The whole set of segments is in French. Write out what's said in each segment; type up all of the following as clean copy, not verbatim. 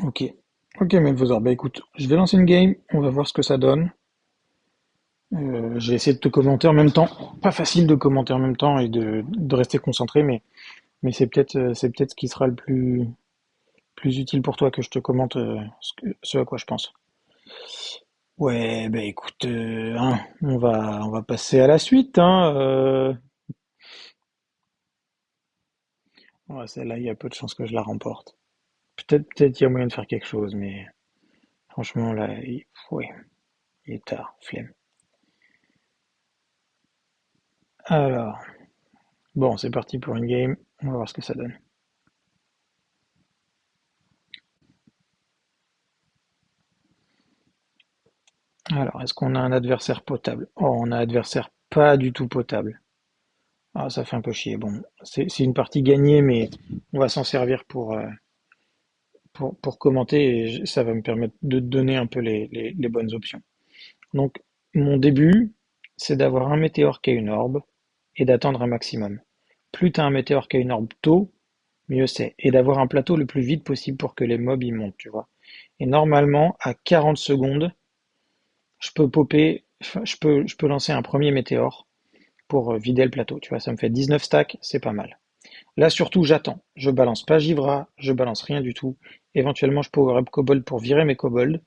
Ok. Ok, Melvozor, bah écoute, je vais lancer une game, on va voir ce que ça donne. J'ai essayé de te commenter en même temps. Pas facile de commenter en même temps et de rester concentré, mais c'est peut-être ce qui sera le plus utile pour toi que je te commente ce à quoi je pense. Ouais, bah écoute, hein, on va passer à la suite, hein. Ouais, celle-là, il y a peu de chances que je la remporte. Peut-être il y a moyen de faire quelque chose, mais franchement, là, ouais, il est tard, flemme. Alors, bon, c'est parti pour une game. On va voir ce que ça donne. Alors, est-ce qu'on a un adversaire potable? Oh, on a un adversaire pas du tout potable. Ah, ça fait un peu chier. Bon, c'est une partie gagnée, mais on va s'en servir pour commenter et ça va me permettre de te donner un peu les bonnes options. Donc, mon début, c'est d'avoir un météore qui a une orbe et d'attendre un maximum. Plus tu as un météore qui a une orbe tôt, mieux c'est. Et d'avoir un plateau le plus vite possible pour que les mobs y montent, tu vois. Et normalement, à 40 secondes, je peux popper, enfin, je peux lancer un premier météore pour vider le plateau, tu vois. Ça me fait 19 stacks, c'est pas mal. Là, surtout, j'attends. Je balance pas Givra, je balance rien du tout. Éventuellement, je power up Kobold pour virer mes Kobolds.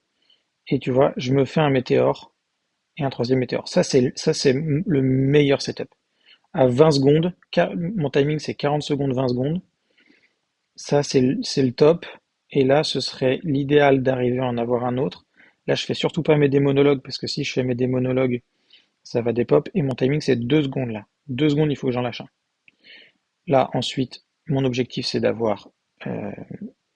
Et tu vois, je me fais un météore et un troisième météore. Ça, c'est le meilleur setup. À 20 secondes, mon timing c'est 40 secondes, 20 secondes. Ça, c'est le top. Et là, ce serait l'idéal d'arriver à en avoir un autre. Là, je fais surtout pas mes démonologues parce que si je fais mes démonologues, ça va dépop. Et mon timing, c'est 2 secondes là. 2 secondes, il faut que j'en lâche un. Là, ensuite, mon objectif, c'est d'avoir euh,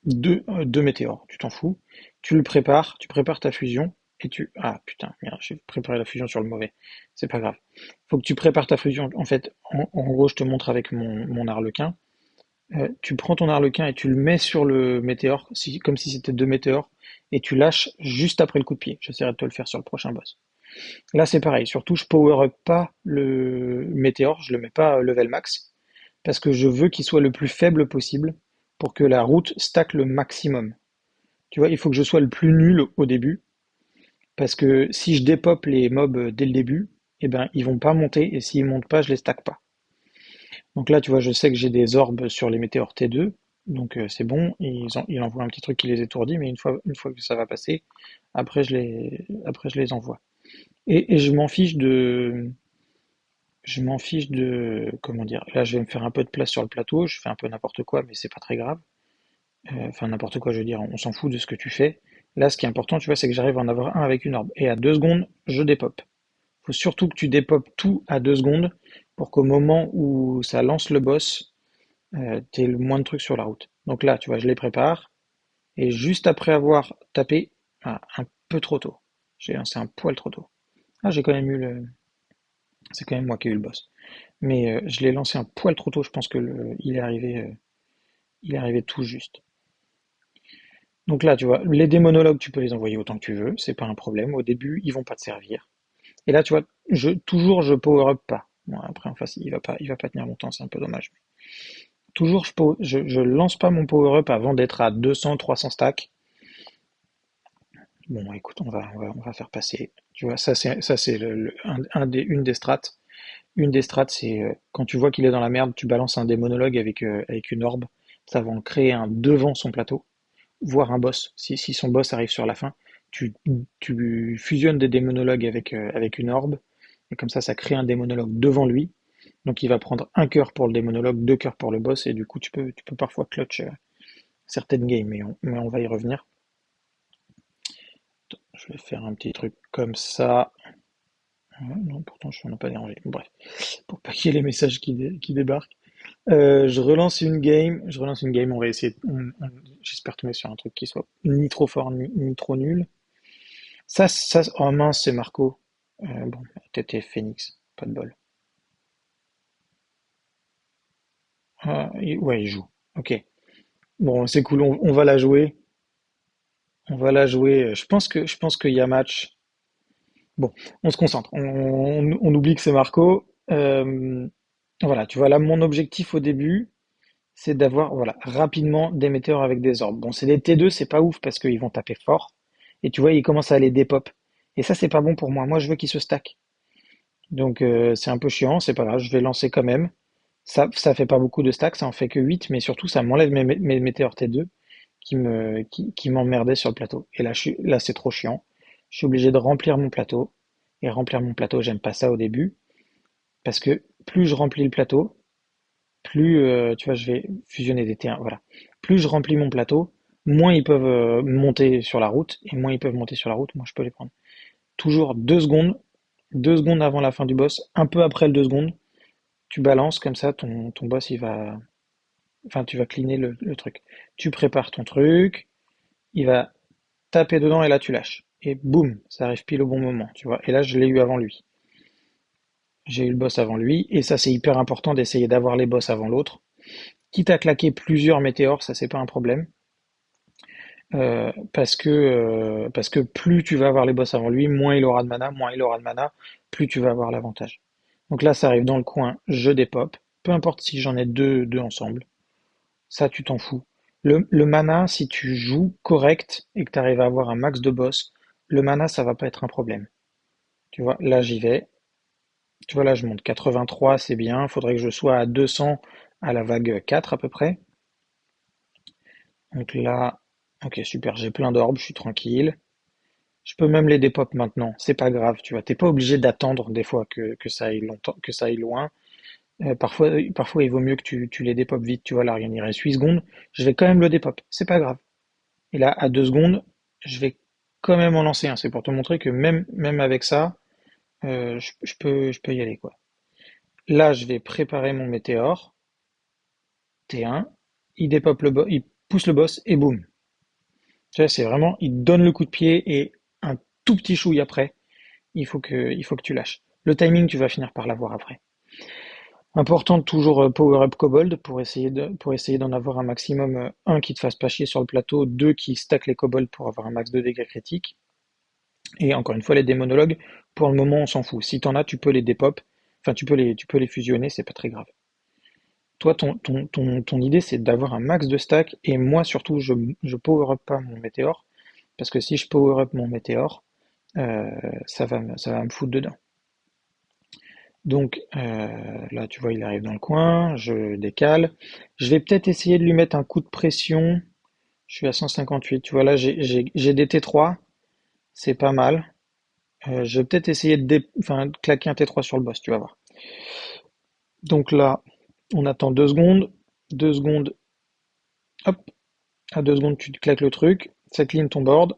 deux météores. Tu t'en fous. Tu prépares ta fusion. Et tu... Ah putain, merde, j'ai préparé la fusion sur le mauvais. C'est pas grave. Faut que tu prépares ta fusion. En fait, en gros, je te montre avec mon arlequin. Tu prends ton arlequin et tu le mets sur le météore, comme si c'était deux météores, et tu lâches juste après le coup de pied. J'essaierai de te le faire sur le prochain boss. Là, c'est pareil. Surtout, je power up pas le météore, je le mets pas level max, parce que je veux qu'il soit le plus faible possible pour que la route stack le maximum. Tu vois, il faut que je sois le plus nul au début, parce que si je dépop les mobs dès le début, eh ben, ils vont pas monter, et s'ils montent pas, je les stack pas. Donc là, tu vois, je sais que j'ai des orbes sur les météores T2, donc c'est bon, il envoie un petit truc qui les étourdit, mais une fois que ça va passer, après je les envoie. Et je m'en fiche de, comment dire, là je vais me faire un peu de place sur le plateau, je fais un peu n'importe quoi, mais c'est pas très grave. Enfin n'importe quoi, je veux dire, on s'en fout de ce que tu fais. Là, ce qui est important, tu vois, c'est que j'arrive à en avoir un avec une orbe. Et à 2 secondes, je dépop. Faut surtout que tu dépopes tout à 2 secondes pour qu'au moment où ça lance le boss, t'aies le moins de trucs sur la route. Donc là, tu vois, je les prépare. Et juste après avoir tapé, ah, un peu trop tôt. J'ai lancé un poil trop tôt. Ah, j'ai quand même eu le. C'est quand même moi qui ai eu le boss. Mais je l'ai lancé un poil trop tôt. Je pense que il est arrivé tout juste. Donc là, tu vois, les démonologues, tu peux les envoyer autant que tu veux. C'est pas un problème. Au début, ils vont pas te servir. Et là, tu vois, toujours, je power up pas. Bon, après, en face, il va pas tenir longtemps. C'est un peu dommage. Toujours, je lance pas mon power up avant d'être à 200, 300 stacks. Bon, écoute, on va faire passer. Tu vois, ça c'est une des strats. Une des strats, c'est quand tu vois qu'il est dans la merde, tu balances un démonologue avec une orbe. Ça va en créer un devant son plateau, voire un boss. Si son boss arrive sur la fin, tu, tu fusionnes des démonologues avec une orbe, et comme ça crée un démonologue devant lui. Donc il va prendre un cœur pour le démonologue, deux cœurs pour le boss, et du coup tu peux parfois clutch certaines games, mais on va y revenir. Je vais faire un petit truc comme ça. Ouais, non, pourtant je n'en ai pas dérangé. Bref, pour pas qu'il y ait les messages qui débarquent. Je relance une game, on va essayer. J'espère tomber sur un truc qui soit ni trop fort ni trop nul. Oh mince, c'est Marco. Bon, TT Phoenix, pas de bol. Ah, ouais, il joue. Ok. Bon, c'est cool, on va la jouer. On va la jouer. Je pense qu'il y a match. Bon, on se concentre. On oublie que c'est Marco. Voilà, tu vois, là, mon objectif au début, c'est d'avoir voilà, rapidement des météores avec des orbes. Bon, c'est des T2, c'est pas ouf parce qu'ils vont taper fort. Et tu vois, ils commencent à aller dépop. Et ça, c'est pas bon pour moi. Moi, je veux qu'ils se stackent. Donc, c'est un peu chiant, c'est pas grave, je vais lancer quand même. Ça fait pas beaucoup de stacks, ça en fait que 8, mais surtout, ça m'enlève mes météores T2 qui m'emmerdaient sur le plateau. Et là, c'est trop chiant. Je suis obligé de remplir mon plateau. Et remplir mon plateau, j'aime pas ça au début. Parce que plus je remplis le plateau, plus, tu vois, je vais fusionner des T1, voilà. Plus je remplis mon plateau, moins ils peuvent monter sur la route, et moins ils peuvent monter sur la route, moins je peux les prendre. Toujours 2 secondes, 2 secondes avant la fin du boss, un peu après le 2 secondes, tu balances comme ça, ton boss il va, enfin tu vas cleaner le truc. Tu prépares ton truc, il va taper dedans et là tu lâches. Et boum, ça arrive pile au bon moment, tu vois. Et là je l'ai eu avant lui. J'ai eu le boss avant lui, et ça c'est hyper important d'essayer d'avoir les boss avant l'autre. Quitte à claquer plusieurs météores, ça c'est pas un problème. Parce que plus tu vas avoir les boss avant lui, moins il aura de mana, moins il aura de mana, plus tu vas avoir l'avantage. Donc là, ça arrive dans le coin, je dépop. Peu importe si j'en ai deux ensemble, ça tu t'en fous. Le mana, si tu joues correct et que tu arrives à avoir un max de boss, le mana, ça va pas être un problème. Tu vois, là j'y vais. Tu vois, là je monte 83, c'est bien. Il faudrait que je sois à 200 à la vague 4 à peu près. Donc là, ok, super, j'ai plein d'orbes, je suis tranquille. Je peux même les dépop maintenant, c'est pas grave, tu vois. T'es pas obligé d'attendre des fois que ça aille longtemps, que ça aille loin. Parfois, il vaut mieux que tu les dépop vite, tu vois. Là, il reste 8 secondes, je vais quand même le dépop, c'est pas grave. Et là, à 2 secondes, je vais quand même en lancer un. C'est pour te montrer que même avec ça, je peux y aller, quoi. Là, je vais préparer mon météore, T1, il dépop il pousse le boss et boum. Tu vois, c'est vraiment, il donne le coup de pied et un tout petit chouille après. Il faut que tu lâches. Le timing, tu vas finir par l'avoir après. Important de toujours power up Kobold pour essayer d'en avoir un maximum. Un qui te fasse pas chier sur le plateau, deux qui stack les Kobolds pour avoir un max de dégâts critiques. Et encore une fois, les démonologues, pour le moment, on s'en fout. Si t'en as, tu peux les dépop. Enfin, tu peux les fusionner, c'est pas très grave. Toi, ton idée, c'est d'avoir un max de stack. Et moi, surtout, je power up pas mon météore. Parce que si je power up mon météore, euh, ça va me foutre dedans. Donc là, tu vois, il arrive dans le coin, je décale. Je vais peut-être essayer de lui mettre un coup de pression. Je suis à 158. Tu vois, là, j'ai des T3, c'est pas mal. Je vais peut-être essayer enfin, de claquer un T3 sur le boss, tu vas voir. Donc là, on attend 2 secondes. 2 secondes, hop, à 2 secondes, tu te claques le truc. Ça clean ton board.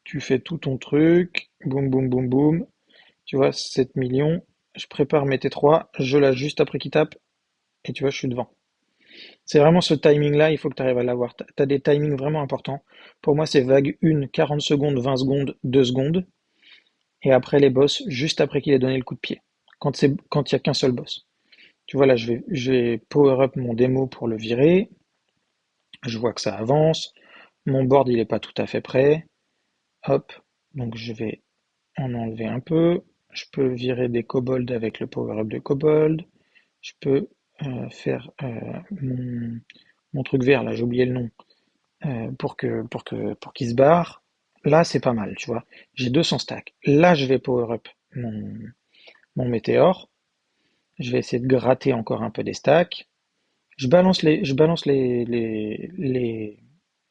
Tu fais tout ton truc. Boum, boum, boum, boum. Tu vois, 7 millions. Je prépare mes T3. Je lâche juste après qu'il tape. Et tu vois, je suis devant. C'est vraiment ce timing-là, il faut que tu arrives à l'avoir. Tu as des timings vraiment importants. Pour moi, c'est vague 1, 40 secondes, 20 secondes, 2 secondes. Et après les boss, juste après qu'il ait donné le coup de pied. Quand il y a qu'un seul boss. Tu vois, là, je vais power up mon démo pour le virer. Je vois que ça avance. Mon board, il est pas tout à fait prêt. Hop. Donc, je vais en enlever un peu. Je peux virer des kobolds avec le power up de kobold. Je peux faire mon truc vert, là, j'ai oublié le nom. Pour qu'il se barre. Là, c'est pas mal, tu vois. J'ai 200 stacks. Là, je vais power up mon météore. Je vais essayer de gratter encore un peu des stacks. Je balance les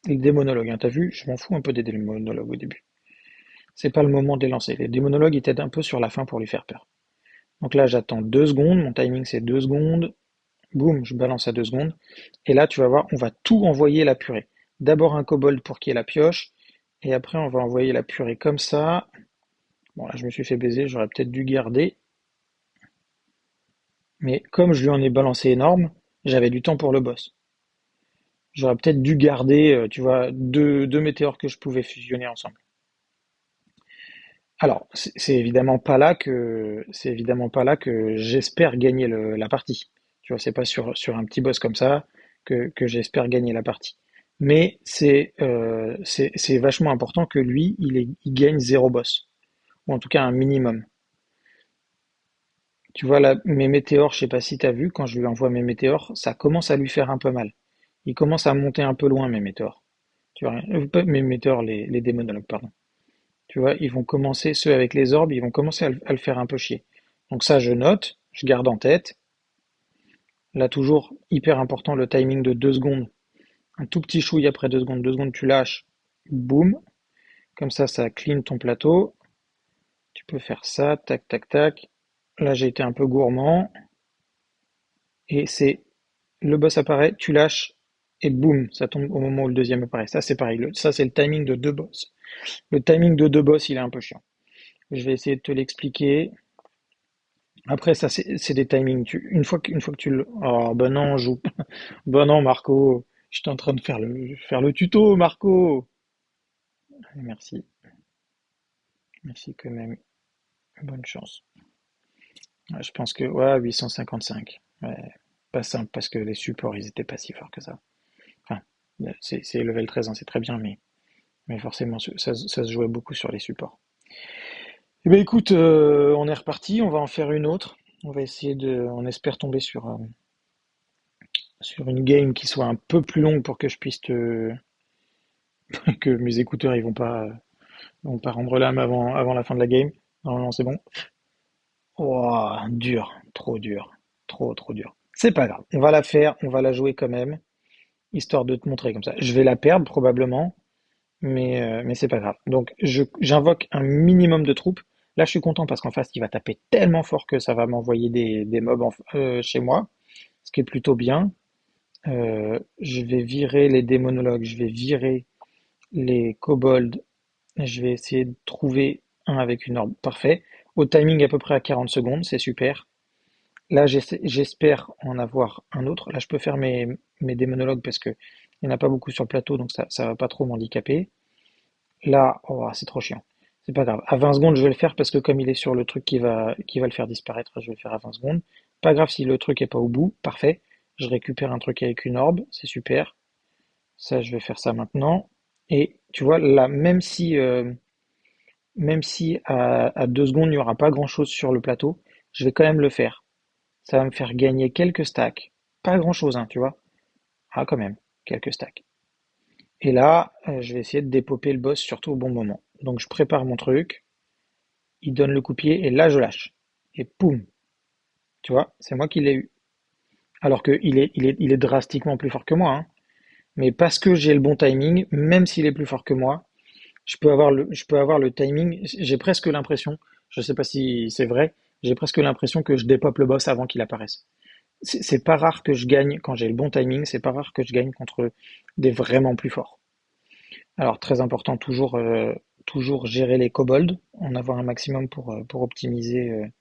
démonologues, hein. T'as vu? Je m'en fous un peu des démonologues au début. C'est pas le moment de les lancer. Les démonologues, ils t'aident un peu sur la fin pour lui faire peur. Donc là, j'attends 2 secondes. Mon timing, c'est 2 secondes. Boum, je balance à 2 secondes. Et là, tu vas voir, on va tout envoyer la purée. D'abord un kobold pour qu'il y ait la pioche. Et après, on va envoyer la purée comme ça. Bon, là, je me suis fait baiser, j'aurais peut-être dû garder. Mais comme je lui en ai balancé énorme, j'avais du temps pour le boss. J'aurais peut-être dû garder, tu vois, deux météores que je pouvais fusionner ensemble. Alors, c'est évidemment pas là que j'espère gagner la partie. Tu vois, c'est pas sur un petit boss comme ça que j'espère gagner la partie. Mais c'est vachement important que lui, il gagne zéro boss. Ou en tout cas un minimum. Tu vois là, mes météores, je sais pas si tu as vu, quand je lui envoie mes météores, ça commence à lui faire un peu mal. Il commence à monter un peu loin, mes météores. Tu vois, pas mes météores, les démonologues, pardon. Tu vois, ils vont commencer, ceux avec les orbes, ils vont commencer à le faire un peu chier. Donc ça, je note, je garde en tête. Là, toujours, hyper important, le timing de 2 secondes. Un tout petit chouille après 2 secondes. 2 secondes, tu lâches, boum. Comme ça clean ton plateau. Tu peux faire ça, tac, tac, tac. Là, j'ai été un peu gourmand. Et c'est le boss apparaît, tu lâches, et boum, ça tombe au moment où le deuxième apparaît. Ça, c'est pareil. Ça, c'est le timing de deux boss. Le timing de deux boss, il est un peu chiant. Je vais essayer de te l'expliquer. Après, ça, c'est des timings. Une fois que tu le. Oh, ben non, joue. Ben non, Marco. J'étais en train de faire le tuto, Marco. Merci. Merci quand même. Bonne chance. Ouais, je pense que, ouais, 855. Ouais, pas simple parce que les supports, ils étaient pas si forts que ça. Enfin, c'est level 13, hein, c'est très bien, mais forcément, ça se jouait beaucoup sur les supports. Eh ben écoute, on est reparti, on va en faire une autre. On va essayer on espère tomber sur une game qui soit un peu plus longue pour que je puisse que mes écouteurs vont pas rendre l'âme avant la fin de la game. Normalement, c'est bon. Oh, dur, trop dur, trop dur. C'est pas grave, on va la faire, on va la jouer quand même, histoire de te montrer comme ça. Je vais la perdre probablement, mais c'est pas grave. Donc j'invoque un minimum de troupes. Là, je suis content parce qu'en face, il va taper tellement fort que ça va m'envoyer des mobs chez moi, ce qui est plutôt bien. Je vais virer les démonologues, je vais virer les kobolds, je vais essayer de trouver un avec une orbe. Parfait. Au timing à peu près à 40 secondes, c'est super. Là, j'espère en avoir un autre. Là, je peux faire mes démonologues parce que il n'y en a pas beaucoup sur le plateau, donc ça va pas trop m'handicaper. Là, oh, c'est trop chiant. C'est pas grave. À 20 secondes, je vais le faire parce que comme il est sur le truc qui va le faire disparaître, je vais le faire à 20 secondes. Pas grave si le truc est pas au bout. Parfait. Je récupère un truc avec une orbe. C'est super. Ça, je vais faire ça maintenant. Et tu vois, là, même si à 2 secondes, il n'y aura pas grand-chose sur le plateau, je vais quand même le faire. Ça va me faire gagner quelques stacks. Pas grand-chose, hein, tu vois. Ah, quand même, quelques stacks. Et là, je vais essayer de dépoper le boss surtout au bon moment. Donc je prépare mon truc, il donne le coup-pied et là je lâche. Et poum, tu vois, c'est moi qui l'ai eu. Alors qu'il est drastiquement plus fort que moi, hein. Mais parce que j'ai le bon timing, même s'il est plus fort que moi, je peux avoir le timing. J'ai presque l'impression, je sais pas si c'est vrai, j'ai presque l'impression que je dépope le boss avant qu'il apparaisse. C'est pas rare que je gagne quand j'ai le bon timing, c'est pas rare que je gagne contre des vraiment plus forts. Alors très important, toujours gérer les kobolds, en avoir un maximum pour optimiser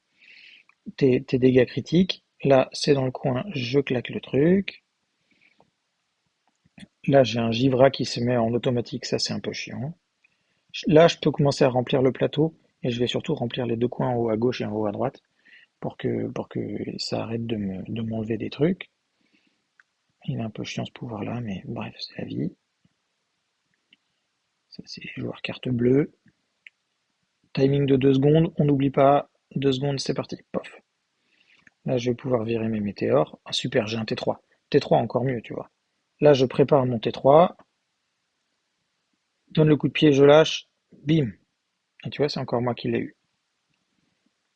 tes dégâts critiques. Là, c'est dans le coin, je claque le truc. Là, j'ai un Givra qui se met en automatique, ça c'est un peu chiant. Là, je peux commencer à remplir le plateau et je vais surtout remplir les deux coins en haut à gauche et en haut à droite pour que ça arrête de m'enlever des trucs. Il est un peu chiant ce pouvoir-là, mais bref, c'est la vie. Ça, c'est joueur carte bleue. Timing de 2 secondes, on n'oublie pas. 2 secondes, c'est parti. Pof. Là, je vais pouvoir virer mes météores. Ah, super, j'ai un T3. T3 encore mieux, tu vois. Là, je prépare mon T3. Donne le coup de pied, je lâche. Bim. Et tu vois, c'est encore moi qui l'ai eu.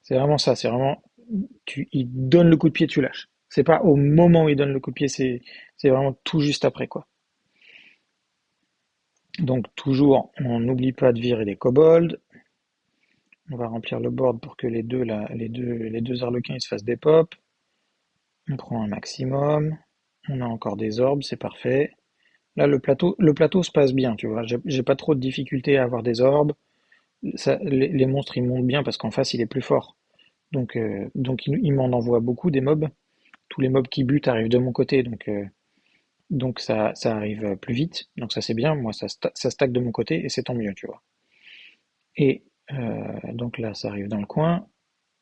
C'est vraiment ça. C'est vraiment. Il donne le coup de pied, tu lâches. C'est pas au moment où il donne le coup de pied, c'est vraiment tout juste après, quoi. Donc, toujours, on n'oublie pas de virer les kobolds. On va remplir le board pour que les deux arlequins ils se fassent des pops. On prend un maximum. On a encore des orbes, c'est parfait. Là, le plateau se passe bien, tu vois. J'ai pas trop de difficultés à avoir des orbes. Les monstres, ils montent bien parce qu'en face, il est plus fort. Donc il m'en envoie beaucoup des mobs. Tous les mobs qui butent arrivent de mon côté, donc ça arrive plus vite. Donc ça, c'est bien. Moi, ça stack de mon côté et c'est tant mieux, tu vois. Et donc là, ça arrive dans le coin.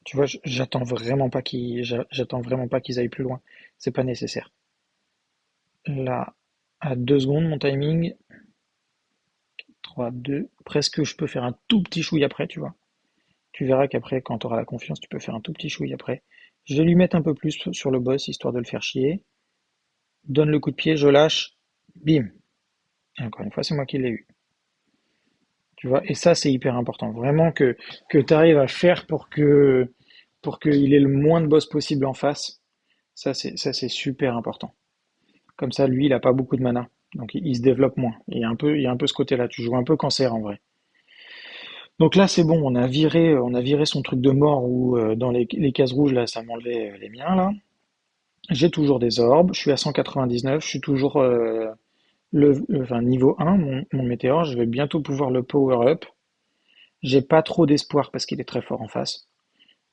Tu vois, j'attends vraiment pas qu'ils aillent plus loin. C'est pas nécessaire. Là, à 2 secondes, mon timing. 3, 2. Presque, je peux faire un tout petit chouille après, tu vois. Tu verras qu'après, quand tu auras la confiance, tu peux faire un tout petit chouille après. Je vais lui mettre un peu plus sur le boss, histoire de le faire chier. Donne le coup de pied, je lâche, bim. Et encore une fois, c'est moi qui l'ai eu. Tu vois, et ça, c'est hyper important. Vraiment que tu arrives à faire pour qu'il ait le moins de boss possible en face. Ça, c'est super important. Comme ça, lui, il a pas beaucoup de mana. Donc, il se développe moins. Il y a un peu ce côté-là. Tu joues un peu cancer, en vrai. Donc là, c'est bon. On a viré son truc de mort où, dans les cases rouges, là, ça m'enlevait les miens, là. J'ai toujours des orbes. Je suis à 199. Je suis toujours, enfin, niveau 1, mon météore. Je vais bientôt pouvoir le power up. J'ai pas trop d'espoir parce qu'il est très fort en face.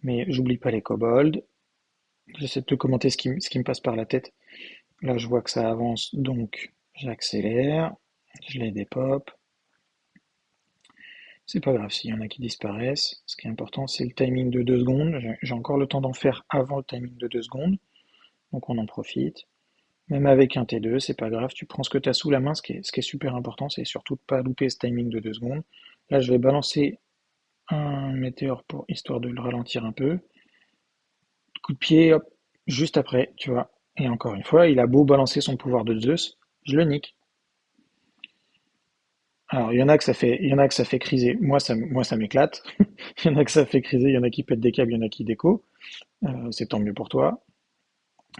Mais j'oublie pas les kobolds. J'essaie de te commenter ce qui me passe par la tête. Là, je vois que ça avance, donc j'accélère. Je les dépop. C'est pas grave s'il y en a qui disparaissent. Ce qui est important, c'est le timing de 2 secondes. J'ai encore le temps d'en faire avant le timing de 2 secondes. Donc on en profite. Même avec un T2, c'est pas grave. Tu prends ce que tu as sous la main. Ce qui est super important, c'est surtout de pas louper ce timing de 2 secondes. Là, je vais balancer un météore pour histoire de le ralentir un peu. Coup de pied, hop, juste après, tu vois. Et encore une fois, il a beau balancer son pouvoir de Zeus, je le nique. Alors, il y en a que ça fait criser. Moi, ça m'éclate. Il y en a que ça fait criser, il y en a qui pètent des câbles, il y en a qui déco. C'est tant mieux pour toi.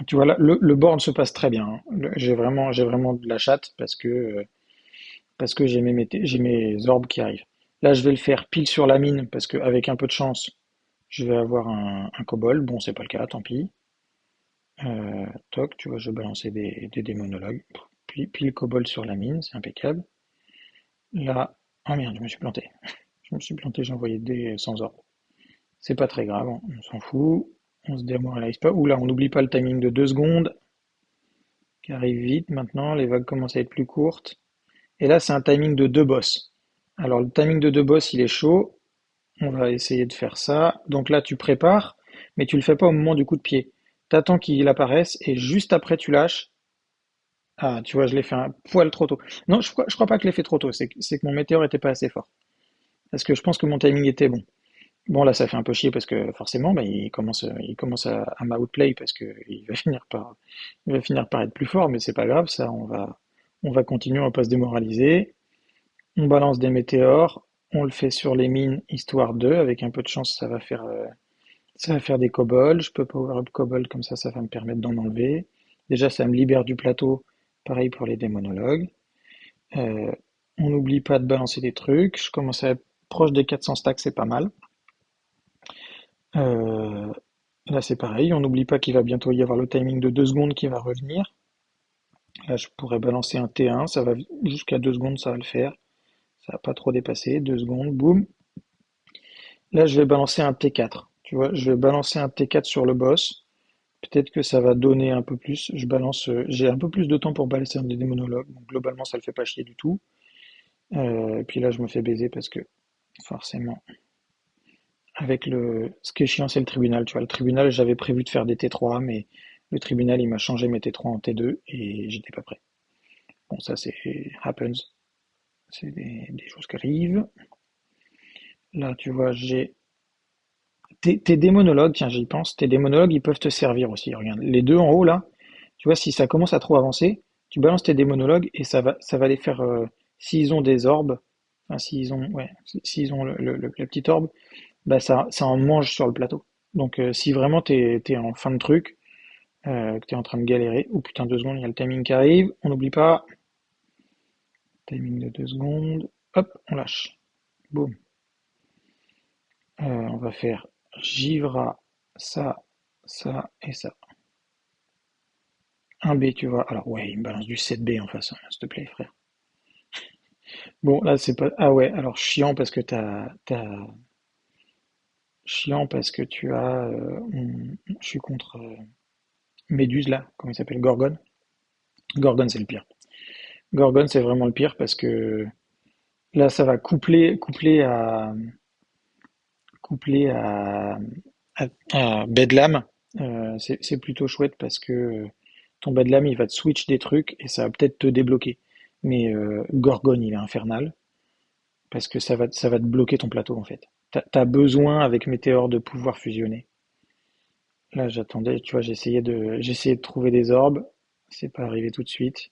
Tu vois, là, le board se passe très bien, hein. J'ai vraiment de la chatte parce que j'ai mes orbes qui arrivent. Là, je vais le faire pile sur la mine parce qu'avec un peu de chance, je vais avoir un kobold. Bon, c'est pas le cas, tant pis. Toc, tu vois, je vais balancer des démonologues. Puis pile kobold sur la mine, c'est impeccable. Là, oh merde, je me suis planté. Je me suis planté, j'ai envoyé des sans ordre. C'est pas très grave, on s'en fout. On se démoralise pas. Oula, on n'oublie pas le timing de 2 secondes qui arrive vite maintenant. Les vagues commencent à être plus courtes. Et là, c'est un timing de 2 boss. Alors, le timing de 2 boss, il est chaud. On va essayer de faire ça. Donc là, tu prépares, mais tu le fais pas au moment du coup de pied. T'attends qu'il apparaisse et juste après, tu lâches. Ah, tu vois, je l'ai fait un poil trop tôt. Non, je crois pas que je l'ai fait trop tôt. C'est que mon météore était pas assez fort. Parce que je pense que mon timing était bon. Bon, là, ça fait un peu chier parce que forcément, bah, il commence à m'outplay parce que il va finir par être plus fort, mais c'est pas grave, ça, on va continuer, on va pas se démoraliser. On balance des météores, on le fait sur les mines, histoire de, avec un peu de chance, ça va faire des kobolds. Je peux power up kobold comme ça va me permettre d'en enlever. Déjà, ça me libère du plateau, pareil pour les démonologues. Euh, on n'oublie pas de balancer des trucs. Je commence à être proche des 400 stacks, c'est pas mal. Euh, Là, c'est pareil. On n'oublie pas qu'il va bientôt y avoir le timing de 2 secondes qui va revenir. Là, je pourrais balancer un T1. Ça va jusqu'à 2 secondes, ça va le faire. Ça va pas trop dépasser. 2 secondes, boum. Là, je vais balancer un T4. Tu vois, je vais balancer un T4 sur le boss. Peut-être que ça va donner un peu plus. J'ai un peu plus de temps pour balancer des monologues. Donc, globalement, ça le fait pas chier du tout. Et puis là, je me fais baiser parce que, forcément, ce qui est chiant, c'est le tribunal. Tu vois, le tribunal, j'avais prévu de faire des T3, mais le tribunal, il m'a changé mes T3 en T2 et j'étais pas prêt. Bon, ça, c'est happens. C'est des choses qui arrivent. Là, tu vois, j'ai tes démonologues, tiens, j'y pense. Tes démonologues, ils peuvent te servir aussi. Regarde, les deux en haut, là, tu vois, si ça commence à trop avancer, tu balances tes démonologues et ça va les faire, s'ils ont des orbes, enfin, s'ils ont le petit orbe, bah, ça en mange sur le plateau. Donc, si vraiment t'es en fin de truc, que t'es en train de galérer, oh putain, 2 secondes, il y a le timing qui arrive, on n'oublie pas, timing de 2 secondes, hop, on lâche, boum. On va faire Givra, ça, ça et ça. Un B, tu vois. Alors, ouais, il me balance du 7B en face, hein, s'il te plaît, frère. Bon, là, c'est pas. Ah ouais, alors chiant parce que chiant parce que tu as. Je suis contre Méduse, là, comment il s'appelle? Gorgon. Gorgon, c'est le pire. Gorgon, c'est vraiment le pire parce que là, ça va coupler à Bedlam. C'est plutôt chouette parce que ton Bedlam, il va te switch des trucs et ça va peut-être te débloquer. Mais Gorgon, il est infernal parce que ça va te bloquer ton plateau en fait. T'as besoin avec Météore de pouvoir fusionner. Là, j'attendais, tu vois, j'essayais de trouver des orbes. C'est pas arrivé tout de suite.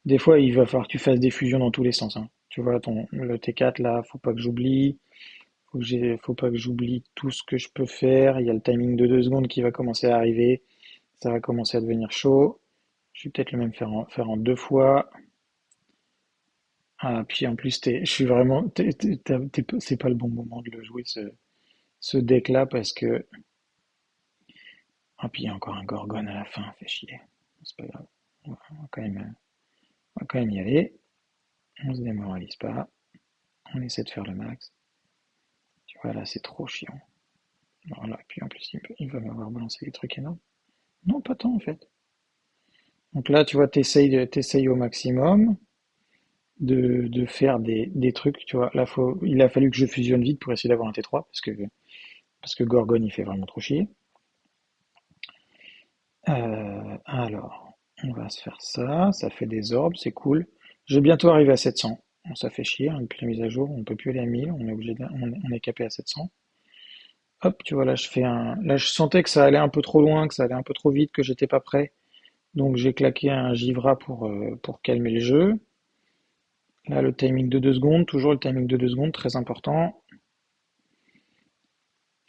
Des fois, il va falloir que tu fasses des fusions dans tous les sens, hein. Tu vois, le T4 là, faut pas que j'oublie. Faut pas que j'oublie tout ce que je peux faire. Il y a le timing de 2 secondes qui va commencer à arriver. Ça va commencer à devenir chaud. Je vais peut-être le même faire en deux fois. Ah, puis en plus, je suis vraiment, c'est pas le bon moment de le jouer ce deck-là parce que, ah, puis il y a encore un Gorgon à la fin, fait chier. C'est pas grave. On va quand même, on va quand même y aller. On se démoralise pas. On essaie de faire le max. Tu vois, là, c'est trop chiant. Alors là, puis en plus, il va m'avoir balancé des trucs énormes. Non, pas tant en fait. Donc là, tu vois, t'essayes au maximum de faire des trucs, tu vois. Là, il a fallu que je fusionne vite pour essayer d'avoir un T3 parce que Gorgon, il fait vraiment trop chier. Alors, on va se faire ça. Ça fait des orbes, c'est cool. Je vais bientôt arriver à 700. Bon, ça fait chier, hein, depuis la mise à jour, on peut plus aller à 1000, on est capé à 700. Hop, tu vois, là, je sentais que ça allait un peu trop loin, que ça allait un peu trop vite, que j'étais pas prêt. Donc, j'ai claqué un Givra pour calmer le jeu. Là, le timing de 2 secondes, toujours le timing de 2 secondes, très important.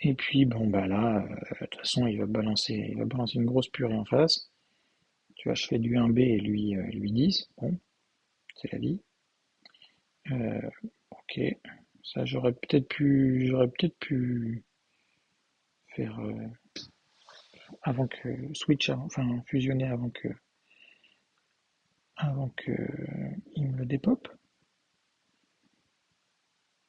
Et puis, bon, bah là, de toute façon, il va balancer une grosse purée en face. Tu vois, je fais du 1B et lui 10. Bon, c'est la vie. Euh, ok. Ça, j'aurais peut-être pu faire avant que switch, enfin fusionner avant que il me le dépop.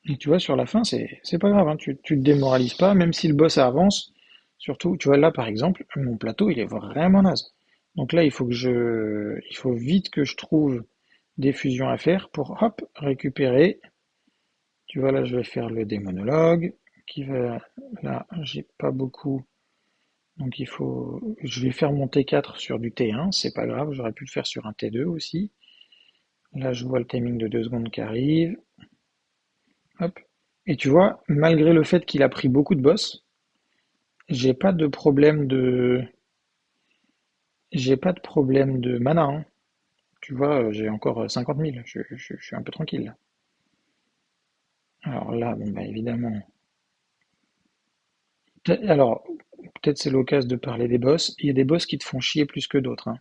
Et tu vois, sur la fin, c'est pas grave, hein, tu te démoralises pas, même si le boss avance. Surtout, tu vois, là, par exemple, mon plateau, il est vraiment naze. Donc là, il faut vite que je trouve des fusions à faire pour, hop, récupérer. Tu vois, là, je vais faire le démonologue, là, j'ai pas beaucoup, donc je vais faire mon T4 sur du T1, c'est pas grave, j'aurais pu le faire sur un T2 aussi. Là, je vois le timing de 2 secondes qui arrive. Hop. Et tu vois, malgré le fait qu'il a pris beaucoup de boss, j'ai pas de problème de, j'ai pas de problème de mana, hein. Tu vois, j'ai encore 50 000. Je suis un peu tranquille là. Alors là, bon bah évidemment. Alors, peut-être c'est l'occasion de parler des boss. Il y a des boss qui te font chier plus que d'autres, hein.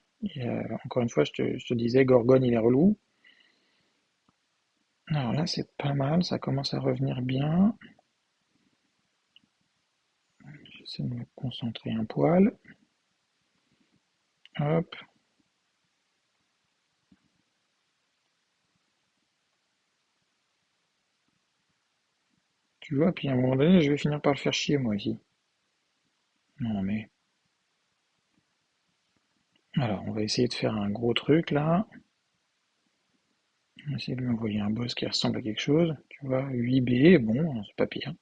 Encore une fois, je te disais, Gorgon, il est relou. Alors là, c'est pas mal, ça commence à revenir bien. J'essaie de me concentrer un poil. Hop. Tu vois, puis à un moment donné, je vais finir par le faire chier moi aussi. Non mais. Alors, on va essayer de faire un gros truc là. On va essayer de lui envoyer un boss qui ressemble à quelque chose. Tu vois, 8B, bon, c'est pas pire.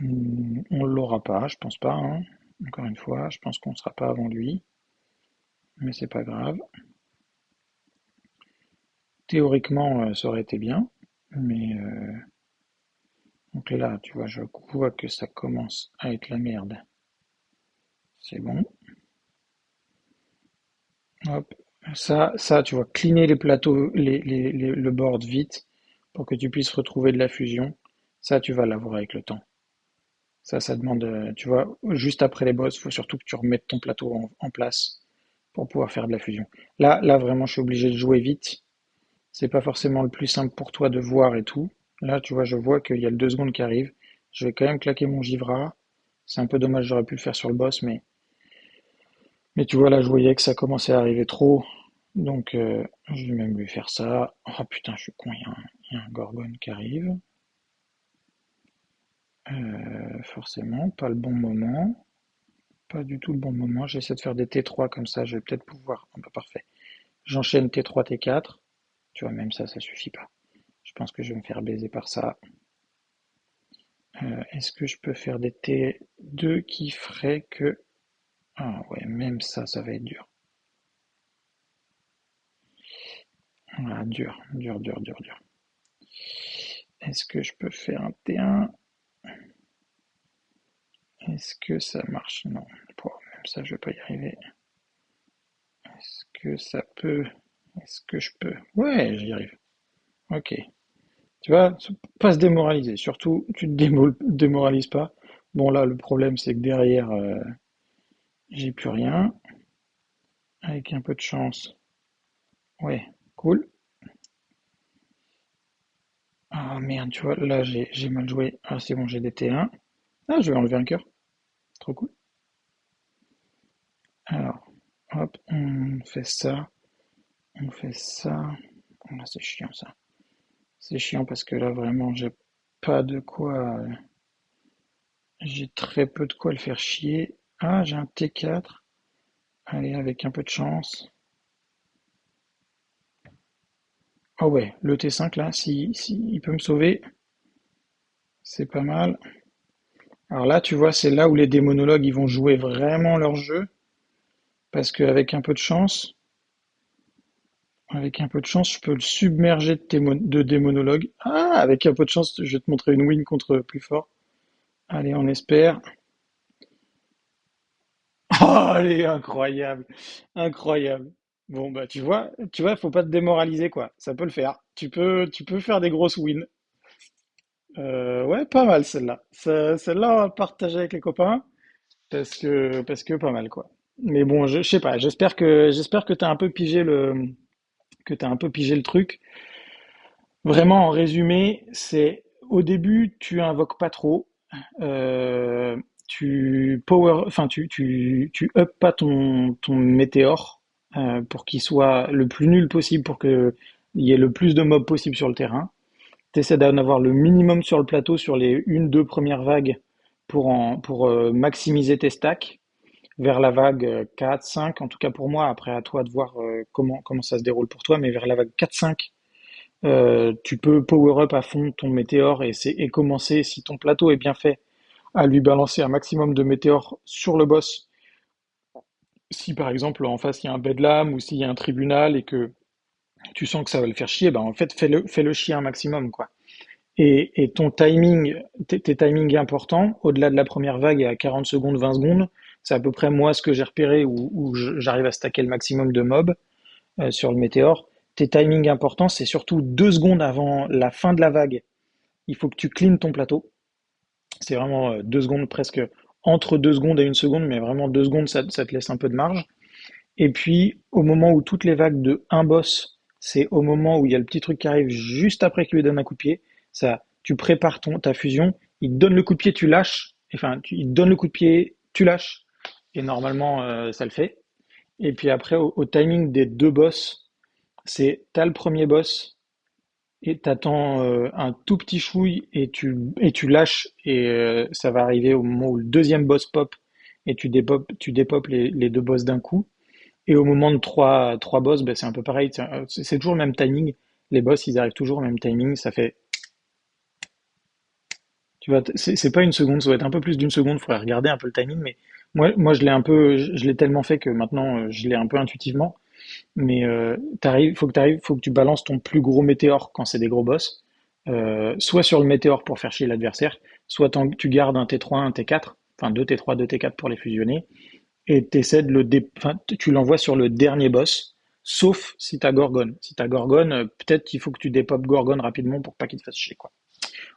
On l'aura pas, je pense pas, hein. Encore une fois, je pense qu'on sera pas avant lui. Mais c'est pas grave. Théoriquement, ça aurait été bien. Mais donc là, tu vois, je vois que ça commence à être la merde. C'est bon. Hop. Tu vois, cleaner les plateaux, le board vite pour que tu puisses retrouver de la fusion. Ça, tu vas l'avoir avec le temps. Ça demande, tu vois, juste après les boss, il faut surtout que tu remettes ton plateau en place pour pouvoir faire de la fusion. Là, vraiment, je suis obligé de jouer vite. C'est pas forcément le plus simple pour toi de voir et tout. Là, tu vois, je vois qu'il y a le 2 secondes qui arrivent. Je vais quand même claquer mon Givra. C'est un peu dommage, j'aurais pu le faire sur le boss, mais tu vois, là, je voyais que ça commençait à arriver trop. Donc, je vais même lui faire ça. Oh putain, je suis con, il y a un Gorgon qui arrive. Forcément, pas le bon moment. Pas du tout le bon moment. J'essaie de faire des T3 comme ça, je vais peut-être pouvoir. Ah bah parfait. J'enchaîne T3, T4. Tu vois, même ça suffit pas. Je pense que je vais me faire baiser par ça. Est-ce que je peux faire des T2 qui feraient que... Ah ouais, même ça va être dur. Ah, dur, dur, dur, dur, dur. Est-ce que je peux faire un T1? Est-ce que ça marche? Non. Bon, même ça, je vais pas y arriver. Est-ce que ça peut? Est-ce que je peux? Ouais, j'y arrive. Ok. Tu vois, pas se démoraliser. Surtout, tu te démoralises pas. Bon, là, le problème, c'est que derrière, j'ai plus rien. Avec un peu de chance. Ouais, cool. Ah merde, tu vois, là, j'ai mal joué. Ah, c'est bon, j'ai des T1. Ah, je vais enlever un cœur. Trop cool. Alors, hop, on fait ça. On fait ça. Là, c'est chiant, ça. C'est chiant parce que là, vraiment, j'ai pas de quoi. J'ai très peu de quoi le faire chier. Ah, j'ai un T4. Allez, avec un peu de chance. Ah ouais, le T5 là, si il peut me sauver, c'est pas mal. Alors là, tu vois, c'est là où les démonologues ils vont jouer vraiment leur jeu, parce qu'avec un peu de chance, avec un peu de chance, je peux le submerger de démonologues. Ah, avec un peu de chance, je vais te montrer une win contre plus fort. Allez, on espère. Oh, allez, incroyable, incroyable. Bon bah tu vois, faut pas te démoraliser quoi. Ça peut le faire. Tu peux faire des grosses wins. Ouais, pas mal celle-là. Celle-là, on va partager avec les copains parce que pas mal quoi. Mais bon, je sais pas. J'espère que t'as un peu pigé le truc. Vraiment, en résumé, c'est au début, tu invoques pas trop, euh, tu up pas ton météore pour qu'il soit le plus nul possible, pour que il y ait le plus de mobs possible sur le terrain. T'essaies d'en avoir le minimum sur le plateau sur les une, deux premières vagues pour maximiser tes stacks vers la vague 4, 5, en tout cas pour moi, après à toi de voir comment ça se déroule pour toi, mais vers la vague 4-5, tu peux power up à fond ton météore et commencer, si ton plateau est bien fait, à lui balancer un maximum de météores sur le boss. Si par exemple en face il y a un bedlam ou s'il y a un tribunal et que tu sens que ça va le faire chier, ben en fait fais-le chier un maximum quoi. Et ton timing, tes timings importants, au-delà de la première vague et à 40 secondes, 20 secondes, c'est à peu près moi ce que j'ai repéré où j'arrive à stacker le maximum de mobs sur le météore. Tes timings importants, c'est surtout 2 secondes avant la fin de la vague. Il faut que tu cleans ton plateau. C'est vraiment 2 secondes, presque entre 2 secondes et une seconde, mais vraiment 2 secondes, ça te laisse un peu de marge. Et puis, au moment où toutes les vagues de un boss, c'est au moment où il y a le petit truc qui arrive juste après qu'il lui donne un coup de pied. Ça, tu prépares ta fusion, il te donne le coup de pied, tu lâches. Enfin, il te donne le coup de pied, tu lâches. Et normalement, ça le fait. Et puis après, au timing des deux boss, t'as le premier boss et t'attends un tout petit chouille et tu lâches et ça va arriver au moment où le deuxième boss pop et tu dépopes les deux boss d'un coup. Et au moment de trois boss, ben, c'est un peu pareil. C'est toujours le même timing. Les boss, ils arrivent toujours au même timing. Ça fait, tu vois, c'est pas une seconde, ça doit être un peu plus d'une seconde. Il faudrait regarder un peu le timing. Mais moi, je l'ai tellement fait que maintenant, je l'ai un peu intuitivement. Mais faut que tu balances ton plus gros météore quand c'est des gros boss. Soit sur le météore pour faire chier l'adversaire, soit tu gardes un T3, un T4, enfin deux T3, deux T4 pour les fusionner, et t'essaies enfin, tu l'envoies sur le dernier boss, sauf si t'as Gorgon. Si t'as Gorgon, peut-être qu'il faut que tu dépopes Gorgon rapidement pour pas qu'il te fasse chier, quoi.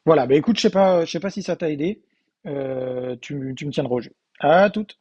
Voilà, bah écoute, je sais pas si ça t'a aidé. Tu me tiendras au jeu. À toute.